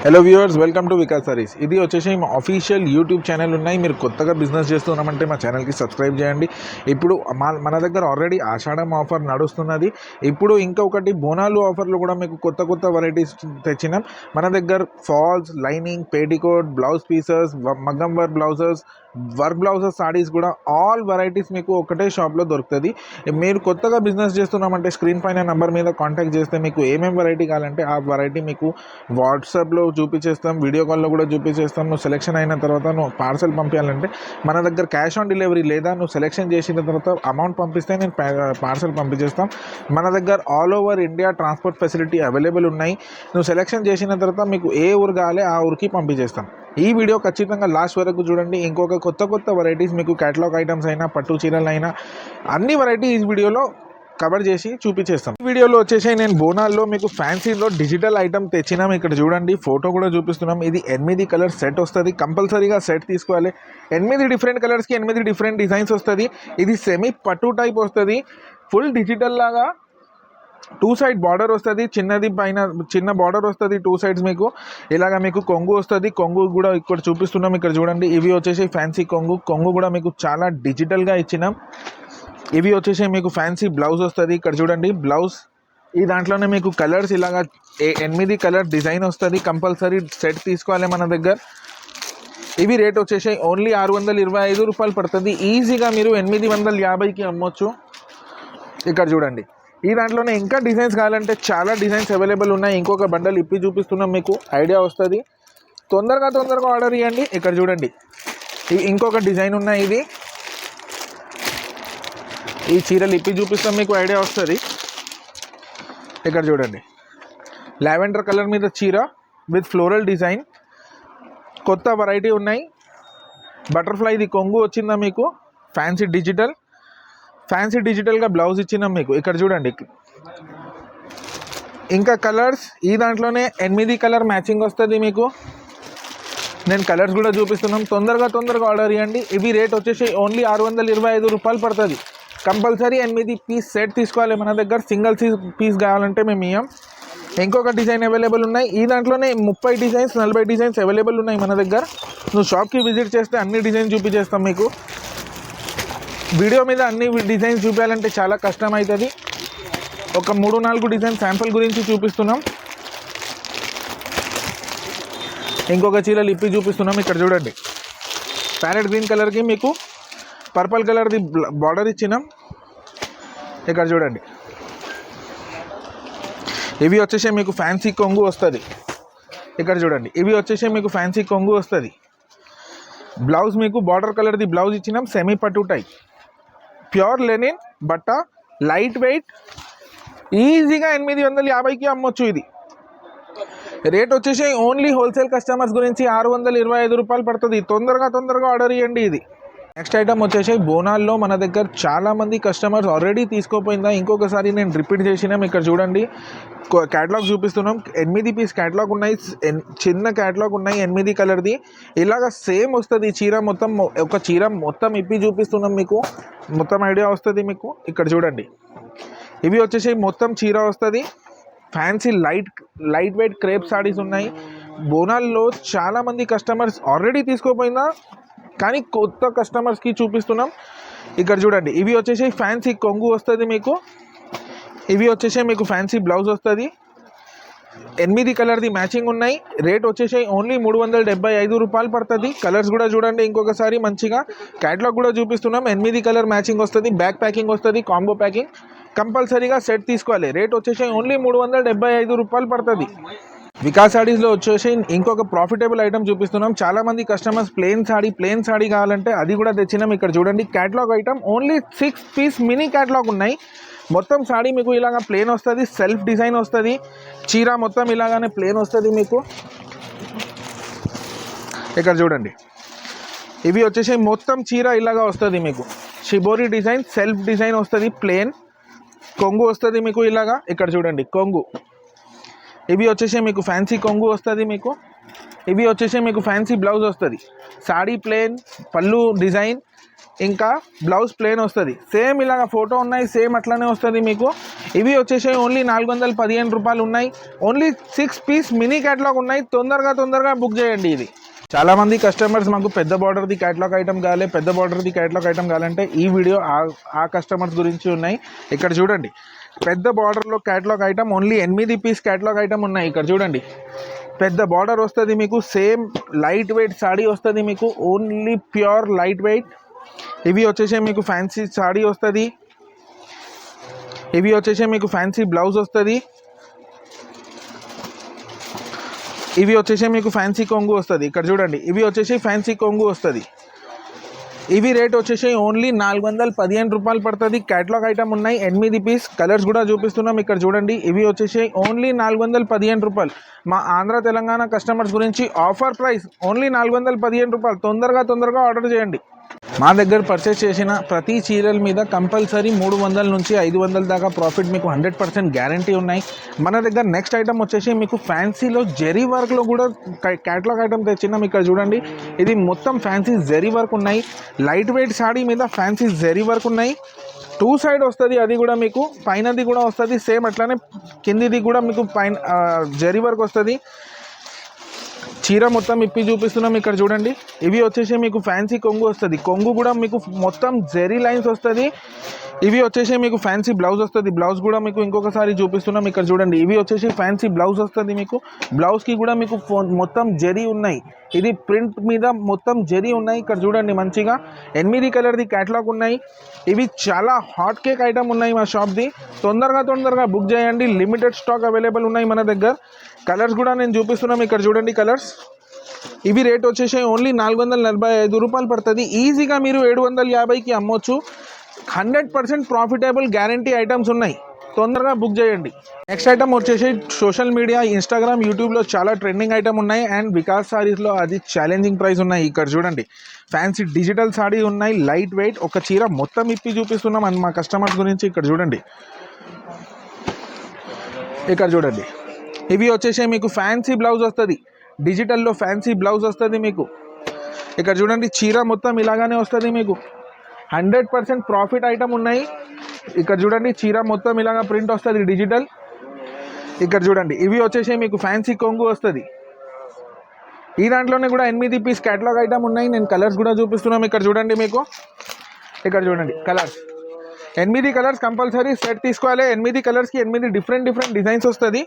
Hello viewers, welcome to Vikas saris. ఇది వచ్చేసి మా అఫీషియల్ యూట్యూబ్ ఛానల్ ఉన్నాయి. మీరు కొత్తగా బిజినెస్ చేస్తున్నామంటే మా ఛానల్కి సబ్స్క్రైబ్ చేయండి. ఇప్పుడు మన దగ్గర ఆల్రెడీ ఆషాఢం ఆఫర్ నడుస్తున్నది. ఇప్పుడు ఇంకొకటి బోనాలు ఆఫర్లు కూడా మీకు కొత్త వెరైటీస్ తెచ్చినాం. మన దగ్గర ఫాల్స్, లైనింగ్, పేటికోట్, బ్లౌజ్ పీసెస్, మగ్గం వర్క్ బ్లౌజెస్, సారీస్ కూడా ఆల్ వెరైటీస్ మీకు ఒకటే షాప్లో దొరుకుతుంది. మీరు కొత్తగా బిజినెస్ చేస్తున్నామంటే స్క్రీన్ పైన నెంబర్ మీద కాంటాక్ట్ చేస్తే మీకు ఏమేమి వెరైటీ కావాలంటే ఆ వెరైటీ మీకు వాట్సాప్లో చూపించేస్తాం, వీడియో కాల్లో కూడా చూపించేస్తాం. నువ్వు సెలెక్షన్ అయిన తర్వాత నువ్వు పార్సల్ పంపించాలంటే మన దగ్గర క్యాష్ ఆన్ డెలివరీ లేదా నువ్వు సెలెక్షన్ చేసిన తర్వాత అమౌంట్ పంపిస్తే నేను పార్సల్ పంపించేస్తాం. మన దగ్గర all over India transport facility available ఉన్నాయి. నువ్వు సెలెక్షన్ చేసిన తర్వాత మీకు ఏ ఊరు కావాలి ఆ ఊరికి పంపించేస్తాం. ఈ వీడియో ఖచ్చితంగా లాస్ట్ వరకు చూడండి. ఇంకొక కొత్త వెరైటీస్ మీకు క్యాటలాగ్ ఐటమ్స్ అయినా, పట్టు చీరలు అయినా అన్ని వెరైటీ ఈ వీడియోలో కవర్ చేసి చూపించేస్తాం. ఈ వీడియోలో వచ్చేసి నేను బోనాల్లో మీకు ఫ్యాన్సీలో డిజిటల్ ఐటమ్ తెచ్చినాం. ఇక్కడ చూడండి, ఫోటో కూడా చూపిస్తున్నాం. ఇది 8 కలర్ సెట్ వస్తుంది. కంపల్సరీగా సెట్ తీసుకోవాలి. 8 డిఫరెంట్ కలర్స్కి 8 డిఫరెంట్ డిజైన్స్ వస్తుంది. ఇది సెమీ పట్టు టైప్ వస్తుంది. ఫుల్ డిజిటల్ లాగా 2 సైడ్ బార్డర్ వస్తుంది. చిన్నది పైన చిన్న బార్డర్ వస్తుంది 2 సైడ్స్. మీకు ఇలాగా మీకు కొంగు వస్తుంది. కొంగు కూడా ఇక్కడ చూపిస్తున్నాం. ఇక్కడ చూడండి, ఇవి వచ్చేసి ఫ్యాన్సీ కొంగు కూడా మీకు చాలా డిజిటల్గా ఇచ్చినాం. ఇవి వచ్చేసి మీకు ఫ్యాన్సీ బ్లౌజ్ వస్తుంది. ఇక్కడ చూడండి బ్లౌజ్. ఈ దాంట్లోనే మీకు కలర్స్ ఇలాగా 8 కలర్ డిజైన్ వస్తుంది. కంపల్సరీ సెట్ తీసుకోవాలి మన దగ్గర. ఇవి రేట్ వచ్చేసి ఓన్లీ 625 రూపాయలు పడుతుంది. ఈజీగా మీరు 850కి అమ్మొచ్చు. ఇక్కడ చూడండి, ఈ దాంట్లోనే ఇంకా డిజైన్స్ కావాలంటే చాలా డిజైన్స్ అవైలబుల్ ఉన్నాయి. ఇంకొక బండల్ ఇప్పి చూపిస్తున్నాం, మీకు ఐడియా వస్తుంది. తొందరగా ఆర్డర్ ఇవ్వండి. ఇక్కడ చూడండి, ఇంకొక డిజైన్ ఉన్నాయి. ఇది ఈ చీరలు ఇప్పి చూపిస్తాం, మీకు ఐడియా వస్తుంది. ఇక్కడ చూడండి, లావెండర్ కలర్ మీద చీర విత్ ఫ్లోరల్ డిజైన్. కొత్త వెరైటీ ఉన్నాయి. బటర్ఫ్లై ఇది కొంగు వచ్చిందా మీకు. ఫ్యాన్సీ డిజిటల్గా బ్లౌజ్ ఇచ్చినాం మీకు. ఇక్కడ చూడండి, ఇంకా కలర్స్ ఈ దాంట్లోనే 8 కలర్ మ్యాచింగ్ వస్తుంది మీకు. నేను కలర్స్ కూడా చూపిస్తున్నాం. తొందరగా ఆర్డర్ ఇవ్వండి. ఇవి రేట్ వచ్చేసి ఓన్లీ 625 రూపాయలు పడుతుంది. కంపల్సరీ 8 పీస్ సెట్ తీసుకోవాలి మన దగ్గర. సింగిల్ పీస్ కావాలంటే మేము ఇవ్వం. ఇంకొక డిజైన్ అవైలబుల్ ఉన్నాయి. ఈ దాంట్లోనే 30 డిజైన్స్ 40 డిజైన్స్ అవైలబుల్ ఉన్నాయి మన దగ్గర. నువ్వు షాప్కి విజిట్ చేస్తే అన్ని డిజైన్స్ చూపించేస్తాం మీకు. వీడియో మీద అన్ని డిజైన్స్ చూపించాలంటే చాలా కష్టం అవుతుంది. ఒక 3-4 డిజైన్ శాంపుల్ గురించి చూపిస్తున్నాం. ఇంకొక చీరలు ఇప్పి చూపిస్తున్నాం. ఇక్కడ చూడండి, ప్యారెట్ గ్రీన్ కలర్కి మీకు పర్పుల్ కలర్ది బార్డర్ ఇచ్చినాం. ఇక్కడ చూడండి, ఇవి వచ్చేసి మీకు ఫ్యాన్సీ కొంగు వస్తుంది. ఇక్కడ చూడండి, ఇవి వచ్చేసి మీకు ఫ్యాన్సీ కొంగు వస్తుంది. బ్లౌజ్ మీకు బార్డర్ కలర్ది బ్లౌజ్ ఇచ్చినాం. సెమీ పట్టు టైప్, ప్యూర్ లెనిన్ బట్ట, లైట్ వెయిట్. ఈజీగా 850కి అమ్మొచ్చు. ఇది రేట్ వచ్చేసి ఓన్లీ హోల్సేల్ కస్టమర్స్ గురించి 625 రూపాయలు పడుతుంది. తొందరగా ఆర్డర్ ఇవ్వండి. ఇది నెక్స్ట్ ఐటమ్ వచ్చేసి బోనాల్లో మన దగ్గర చాలామంది కస్టమర్స్ ఆల్రెడీ తీసుకోపోయిందా, ఇంకొకసారి నేను రిపీట్ చేసినాం. ఇక్కడ చూడండి, క్యాటలాగ్ చూపిస్తున్నాం. 8 పీస్ క్యాటలాగ్ ఉన్నాయి. చిన్న క్యాటలాగ్ ఉన్నాయి 8 కలర్ది. ఇలాగ సేమ్ వస్తుంది చీర మొత్తం. ఒక చీర మొత్తం ఇప్పి చూపిస్తున్నాం మీకు, మొత్తం ఐడియా వస్తుంది మీకు. ఇక్కడ చూడండి, ఇవి వచ్చేసి మొత్తం చీర వస్తుంది. Fancy light weight crepe saris ఉన్నాయి. బోనాల్లో చాలామంది కస్టమర్స్ ఆల్రెడీ తీసుకోపోయిందా, కానీ కొత్త కస్టమర్స్కి చూపిస్తున్నాం. ఇక్కడ చూడండి, ఇవి వచ్చేసి ఫ్యాన్సీ కొంగు వస్తుంది మీకు. ఇవి వచ్చేసి మీకు ఫ్యాన్సీ బ్లౌజ్ వస్తుంది. 8 కలర్ది మ్యాచింగ్ ఉన్నాయి. రేట్ వచ్చేసి ఓన్లీ 375 రూపాయలు పడుతుంది. కలర్స్ కూడా చూడండి ఇంకొకసారి మంచిగా. క్యాటలాగ్ కూడా చూపిస్తున్నాం. 8 కలర్ మ్యాచింగ్ వస్తుంది. బ్యాక్ ప్యాకింగ్ వస్తుంది, కాంబో ప్యాకింగ్. కంపల్సరీగా సెట్ తీసుకోవాలి. రేట్ వచ్చేసి ఓన్లీ 375 రూపాయలు పడుతుంది. వికాస్ సారీస్లో వచ్చేసి ఇంకొక ప్రాఫిటబుల్ ఐటమ్ చూపిస్తున్నాం. చాలామంది కస్టమర్స్ ప్లెయిన్ సారీ కావాలంటే అది కూడా తెచ్చినాం. ఇక్కడ చూడండి, catalogue item only 6 piece mini catalogue ఉన్నాయి. మొత్తం సారీ మీకు ఇలాగ ప్లెయిన్ వస్తుంది. సెల్ఫ్ డిజైన్ వస్తుంది. చీర మొత్తం ఇలాగానే ప్లెయిన్ వస్తుంది మీకు. ఇక్కడ చూడండి, ఇవి వచ్చేసి మొత్తం చీర ఇలాగా వస్తుంది మీకు. షిబోరి డిజైన్, సెల్ఫ్ డిజైన్ వస్తుంది. ప్లెయిన్ కొంగు వస్తుంది మీకు ఇలాగా. ఇక్కడ చూడండి, కొంగు. ఇవి వచ్చేసి మీకు ఫ్యాన్సీ కొంగు వస్తుంది మీకు. ఇవి వచ్చేసి మీకు ఫ్యాన్సీ బ్లౌజ్ వస్తుంది. సారీ ప్లెయిన్, పళ్ళు డిజైన్, ఇంకా బ్లౌజ్ ప్లెయిన్ వస్తుంది. సేమ్ ఇలాగ ఫోటో ఉన్నాయి, సేమ్ అట్లానే వస్తుంది మీకు. ఇవి వచ్చేసి ఓన్లీ 415 రూపాయలు ఉన్నాయి. ఓన్లీ 6 పీస్ మినీ క్యాటలాగ్ ఉన్నాయి. తొందరగా బుక్ చేయండి. ఇది చాలామంది కస్టమర్స్ మాకు పెద్ద బార్డర్ది క్యాటలాగ్ ఐటమ్ కావాలి, పెద్ద బార్డర్ది క్యాటలాగ్ ఐటమ్ కావాలంటే ఈ వీడియో ఆ కస్టమర్స్ గురించి ఉన్నాయి. ఇక్కడ చూడండి, పెద్ద బార్డర్లో catalogue item only 8 piece catalogue item ఉన్నాయి. ఇక్కడ చూడండి, పెద్ద బార్డర్ వస్తుంది మీకు. సేమ్ లైట్ వెయిట్ సాడీ వస్తుంది మీకు, ఓన్లీ ప్యూర్ లైట్ వెయిట్. ఇవి వచ్చేసి మీకు ఫ్యాన్సీ సాడీ వస్తుంది. ఇవి వచ్చేసి మీకు ఫ్యాన్సీ బ్లౌజ్ వస్తుంది. ఇవి వచ్చేసి మీకు ఫ్యాన్సీ కొంగు వస్తుంది. ఇక్కడ చూడండి, ఇవి వచ్చేసి ఫ్యాన్సీ కొంగు వస్తుంది. ఇవి రేట్ వచ్చేసి ఓన్లీ 415 రూపాయలు పడుతుంది. క్యాటలాగ్ ఐటమ్ ఉన్నాయి 8 పీస్. కలర్స్ కూడా చూపిస్తున్నాం. ఇక్కడ చూడండి, ఇవి వచ్చేసి ఓన్లీ 415 రూపాయలు. మా ఆంధ్ర తెలంగాణ కస్టమర్స్ గురించి ఆఫర్ ప్రైస్ ఓన్లీ 415 రూపాయలు. తొందరగా ఆర్డర్ చేయండి. మా దగ్గర పర్చేస్ చేసిన ప్రతి చీరల మీద కంపల్సరీ 300 నుంచి 500 దాకా ప్రాఫిట్ మీకు 100% గ్యారంటీ ఉన్నాయి. మన దగ్గర నెక్స్ట్ ఐటమ్ వచ్చేసి మీకు ఫ్యాన్సీలో జెరీ వర్క్లో కూడా క్యాటలాగ్ ఐటమ్ తెచ్చినాం. ఇక్కడ చూడండి, ఇది మొత్తం ఫ్యాన్సీ జెరీ వర్క్ ఉన్నాయి. లైట్ వెయిట్ సాడీ మీద ఫ్యాన్సీ జెరీ వర్క్ ఉన్నాయి. 2 సైడ్ వస్తుంది. అది కూడా మీకు పైనది కూడా వస్తుంది. సేమ్ అట్లానే కిందిది కూడా మీకు పైన జెరీ వర్క్ వస్తుంది. చీర మొత్తం ఇప్పి చూపిస్తున్నాం. ఇక్కడ చూడండి, ఇవి వచ్చేసి మీకు ఫ్యాన్సీ కొంగు వస్తుంది. కొంగు కూడా మీకు మొత్తం జెరీ లైన్స్ వస్తుంది. ఇవి వచ్చేసి మీకు ఫ్యాన్సీ బ్లౌజ్ వస్తుంది. బ్లౌజ్ కూడా మీకు ఇంకొకసారి చూపిస్తున్నాం. ఇక్కడ చూడండి, ఇవి వచ్చేసి ఫ్యాన్సీ బ్లౌజ్ వస్తుంది మీకు. బ్లౌజ్కి కూడా మీకు మొత్తం జెరీ ఉన్నాయి. ఇది ప్రింట్ మీద మొత్తం జెరీ ఉన్నాయి. ఇక్కడ చూడండి, మంచిగా 8 కలర్ది క్యాటలాగ్ ఉన్నాయి. ఇవి చాలా హాట్ కేక్ ఐటమ్ ఉన్నాయి మా షాప్ది. తొందరగా బుక్ చేయండి. లిమిటెడ్ స్టాక్ అవైలబుల్ ఉన్నాయి మన దగ్గర. కలర్స్ కూడా నేను చూపిస్తున్నాం. ఇక్కడ చూడండి కలర్స్. ఇవి రేట్ వచ్చేసి ఓన్లీ 445 రూపాయలు పడుతుంది. ఈజీగా మీరు 750కి అమ్మొచ్చు. 100% ప్రాఫిటబుల్ గ్యారంటీ ఐటమ్స్ ఉన్నాయి. తొందరగా బుక్ చేయండి. నెక్స్ట్ ఐటమ్ వచ్చేసి సోషల్ మీడియా, ఇన్స్టాగ్రామ్, యూట్యూబ్లో చాలా ట్రెండింగ్ ఐటమ్ ఉన్నాయి. అండ్ వికాస్ సారీస్లో అది ఛాలెంజింగ్ ప్రైస్ ఉన్నాయి. ఇక్కడ చూడండి, ఫ్యాన్సీ డిజిటల్ సారీ ఉన్నాయి, లైట్ వెయిట్. ఒక చీర మొత్తం ఇప్పి చూపిస్తున్నాం అండ్ మా కస్టమర్స్ గురించి. ఇక్కడ చూడండి, ఇక్కడ చూడండి, ఇవి వచ్చేసి మీకు ఫ్యాన్సీ బ్లౌజ్ వస్తుంది. డిజిటల్లో ఫ్యాన్సీ బ్లౌజ్ వస్తుంది మీకు. ఇక్కడ చూడండి, చీర మొత్తం ఇలాగానే వస్తుంది మీకు. 100% ప్రాఫిట్ ఐటమ్ ఉన్నాయి. ఇక్కడ చూడండి, చీర మొత్తం ఇలాగా ప్రింట్ వస్తుంది డిజిటల్. ఇక్కడ చూడండి, ఇవి వచ్చేసి మీకు ఫ్యాన్సీ కొంగు వస్తుంది. ఈ దాంట్లోనే కూడా 8 పీస్ క్యాటలాగ్ ఐటమ్ ఉన్నాయి. నేను కలర్స్ కూడా చూపిస్తున్నాం. ఇక్కడ చూడండి మీకు, ఇక్కడ చూడండి కలర్స్. 8 కలర్స్ కంపల్సరీ సెట్ తీసుకోవాలి. 8 కలర్స్కి 8 డిఫరెంట్ డిజైన్స్ వస్తుంది.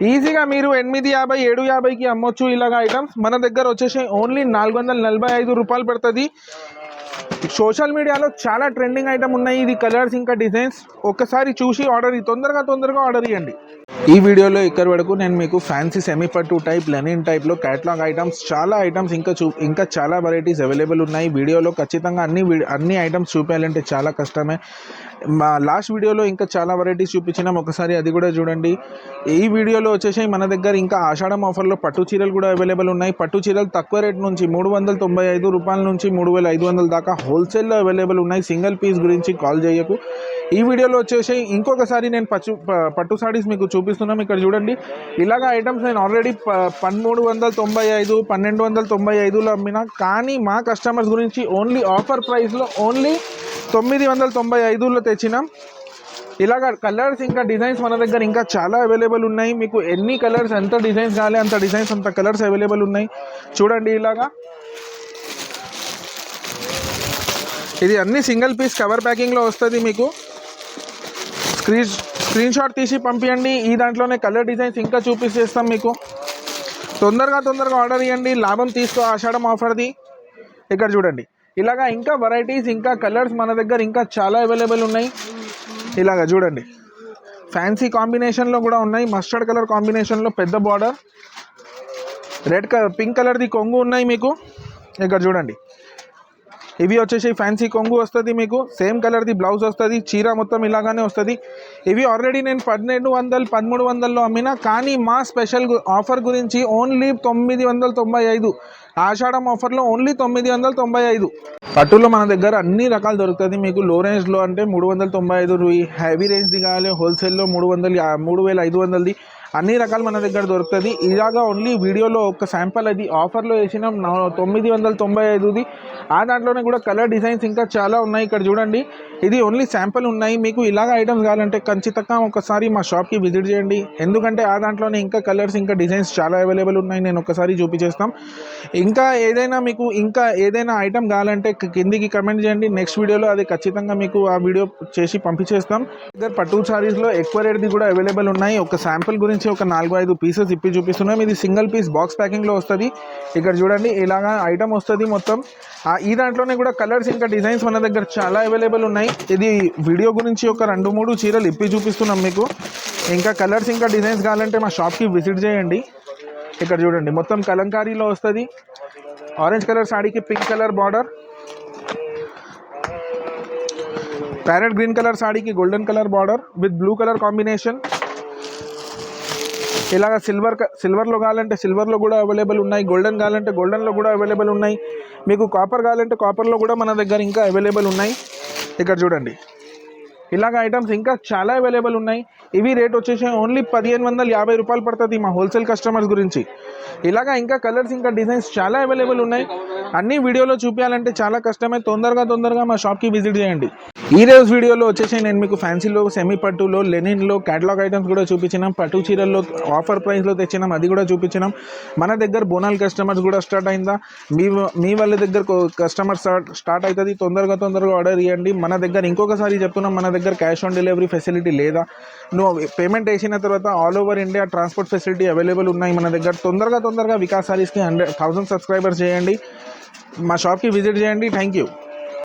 ఈజీగా మీరు 850, 750కి అమ్మొచ్చు ఇలాగ ఐటమ్స్. మన దగ్గర వచ్చేసి ఓన్లీ 445 రూపాయలు పడుతుంది. సోషల్ మీడియాలో చాలా ట్రెండింగ్ ఐటమ్ ఉన్నాయి. ఇది కలర్స్ ఇంకా డిజైన్స్ ఒక్కసారి చూసి ఆర్డర్ తొందరగా ఆర్డర్ ఇవ్వండి. ఈ వీడియోలో ఇక్కడ వరకు నేను మీకు ఫ్యాన్సీ సెమీ పట్టు టైప్, లెనిన్ టైప్లో క్యాటలాగ్ ఐటమ్స్, చాలా ఐటమ్స్ ఇంకా చాలా వెరైటీస్ అవైలబుల్ ఉన్నాయి. వీడియోలో ఖచ్చితంగా అన్ని ఐటమ్స్ చూపించాలంటే చాలా కష్టమే. మా లాస్ట్ వీడియోలో ఇంకా చాలా వెరైటీస్ చూపించినాం, ఒకసారి అది కూడా చూడండి. ఈ వీడియోలో వచ్చేసి మన దగ్గర ఇంకా ఆషాఢం ఆఫర్లో పట్టు చీరలు కూడా అవైలబుల్ ఉన్నాయి. పట్టు చీరలు తక్కువ రేట్ నుంచి 395 రూపాయల నుంచి 3500 దాకా హోల్సేల్లో అవైలబుల్ ఉన్నాయి. సింగిల్ పీస్ గురించి కాల్ చేయకు. ఈ వీడియోలో వచ్చేసి ఇంకొకసారి నేను పట్టు సారీస్ మీకు చూపిస్తున్నాం. ఇక్కడ చూడండి, ఇలాగ ఐటమ్స్ నేను ఆల్రెడీ 1395, 1295లో అమ్మినా. కానీ మా కస్టమర్స్ గురించి ఓన్లీ ఆఫర్ ప్రైస్లో ఓన్లీ 995లో తెచ్చినాం. ఇలాగ కలర్స్ ఇంకా డిజైన్స్ మన దగ్గర ఇంకా చాలా అవైలబుల్ ఉన్నాయి. మీకు ఎన్ని కలర్స్, ఎంత డిజైన్స్ కావాలి అంత డిజైన్స్, అంత కలర్స్ అవైలబుల్ ఉన్నాయి. చూడండి, ఇలాగా ఇది అన్ని సింగిల్ పీస్ కవర్ ప్యాకింగ్లో వస్తుంది మీకు. స్క్రీన్ షాట్ తీసి పంపించండి. ఈ దాంట్లోనే కలర్ డిజైన్స్ ఇంకా చూపిస్తాం మీకు. తొందరగా ఆర్డర్ ఇవ్వండి. లాభం తీసుకో ఆషాఢం ఆఫర్ది. ఇక్కడ చూడండి, ఇలాగా ఇంకా వెరైటీస్, ఇంకా కలర్స్ మన దగ్గర ఇంకా చాలా అవైలబుల్ ఉన్నాయి. ఇలాగా చూడండి, ఫ్యాన్సీ కాంబినేషన్లో కూడా ఉన్నాయి. మస్టర్డ్ కలర్ కాంబినేషన్లో పెద్ద బార్డర్, పింక్ కలర్ది కొంగు ఉన్నాయి మీకు. ఇక్కడ చూడండి, ఇవి వచ్చేసి ఫ్యాన్సీ కొంగు వస్తుంది మీకు. సేమ్ కలర్ది బ్లౌజ్ వస్తుంది. చీర మొత్తం ఇలాగానే వస్తుంది. ఇవి ఆల్రెడీ నేను 1200, 1300లో అమ్మినా. కానీ మా స్పెషల్ ఆఫర్ గురించి ఓన్లీ 995. ఆషాఢం ఆఫర్లో ఓన్లీ 995. పట్టులో మన దగ్గర అన్ని రకాలు దొరుకుతుంది మీకు. లో రేంజ్లో అంటే 395, హెవీ రేంజ్ది కావాలి హోల్సేల్లో 3500ది, అన్ని రకాలు మన దగ్గర దొరుకుతుంది. ఇలాగా ఓన్లీ వీడియోలో ఒక శాంపుల్ అది ఆఫర్లో వేసినాం 995ది. ఆ దాంట్లోనే కూడా కలర్ డిజైన్స్ ఇంకా చాలా ఉన్నాయి. ఇక్కడ చూడండి, ఇది ఓన్లీ శాంపుల్ ఉన్నాయి. మీకు ఇలాగ ఐటమ్స్ కావాలంటే ఖచ్చితంగా ఒకసారి మా షాప్కి విజిట్ చేయండి. ఎందుకంటే ఆ దాంట్లోనే ఇంకా కలర్స్ ఇంకా డిజైన్స్ చాలా అవైలబుల్ ఉన్నాయి. నేను ఒకసారి చూపించేస్తాం. ఇంకా ఏదైనా ఐటమ్ కావాలంటే కిందికి కమెంట్ చేయండి. నెక్స్ట్ వీడియోలో అది ఖచ్చితంగా మీకు ఆ వీడియో చేసి పంపించేస్తాం. దగ్గర పట్టు సారీస్లో ఎక్కువ రేట్ది కూడా అవైలబుల్ ఉన్నాయి. ఒక శాంపుల్ గురించి ఒక 4-5 పీసెస్ ఇప్పి చూపిస్తున్నాం. ఇది సింగిల్ పీస్ బాక్స్ ప్యాకింగ్లో వస్తుంది. ఇక్కడ చూడండి, ఇలాగా ఐటమ్ వస్తుంది మొత్తం. ఈ దాంట్లోనే కూడా కలర్స్ ఇంకా డిజైన్స్ మన దగ్గర చాలా అవైలబుల్ ఉన్నాయి. ఇది వీడియో గురించి ఒక 2-3 చీరలు ఇప్పి చూపిస్తున్నాం మీకు. ఇంకా కలర్స్ ఇంకా డిజైన్స్ కావాలంటే మా షాప్కి విజిట్ చేయండి. ఇక్కడ చూడండి, మొత్తం కలంకారీలో వస్తుంది. ఆరెంజ్ కలర్ సాడీకి pink colour border, parrot green colour సాడీకి golden colour border with blue colour combination. ఇలాగ సిల్వర్లో కావాలంటే సిల్వర్లో కూడా అవైలబుల్ ఉన్నాయి. గోల్డెన్ కావాలంటే గోల్డెన్లో కూడా అవైలబుల్ ఉన్నాయి. మీకు కాపర్ కావాలంటే కాపర్లో కూడా మన దగ్గర ఇంకా అవైలబుల్ ఉన్నాయి. ఇక్కడ చూడండి, ఇలాగ ఐటమ్స్ ఇంకా చాలా అవైలబుల్ ఉన్నాయి. ఇవి రేట్ వచ్చేసి ఓన్లీ 1550 రూపాయలు పడుతుంది మా హోల్సేల్ కస్టమర్స్ గురించి. ఇలాగా ఇంకా కలర్స్ ఇంకా డిజైన్స్ చాలా అవైలబుల్ ఉన్నాయి. అన్ని వీడియోలో చూపించాలంటే చాలా కష్టమే. తొందరగా మా షాప్కి విజిట్ చేయండి. ఈ రోజు వీడియోలో వచ్చేసి నేను మీకు ఫ్యాన్సీలో, సెమీ పట్టులో, లెనిన్లో క్యాటలాగ్ ఐటమ్స్ కూడా చూపించినాం. పట్టు చీరల్లో ఆఫర్ ప్రైస్లో తెచ్చినాం, అది కూడా చూపించినాం. మన దగ్గర బోనాల్ కస్టమర్స్ కూడా స్టార్ట్ అయిందా? మీ వాళ్ళ దగ్గర కస్టమర్ స్టార్ట్ అవుతుంది. తొందరగా ఆర్డర్ ఇవ్వండి. మన దగ్గర ఇంకొకసారి చెప్తున్నాం, మన దగ్గర క్యాష్ ఆన్ డెలివరీ ఫెసిలిటీ లేదా. నువ్వు పేమెంట్ వేసిన తర్వాత all over India transport facility available ఉన్నాయి మన దగ్గర. తొందరగా వికాస్ సారీస్కి 1000 సబ్స్క్రైబర్స్ చేయండి. మా షాప్కి విజిట్ చేయండి. Thank you.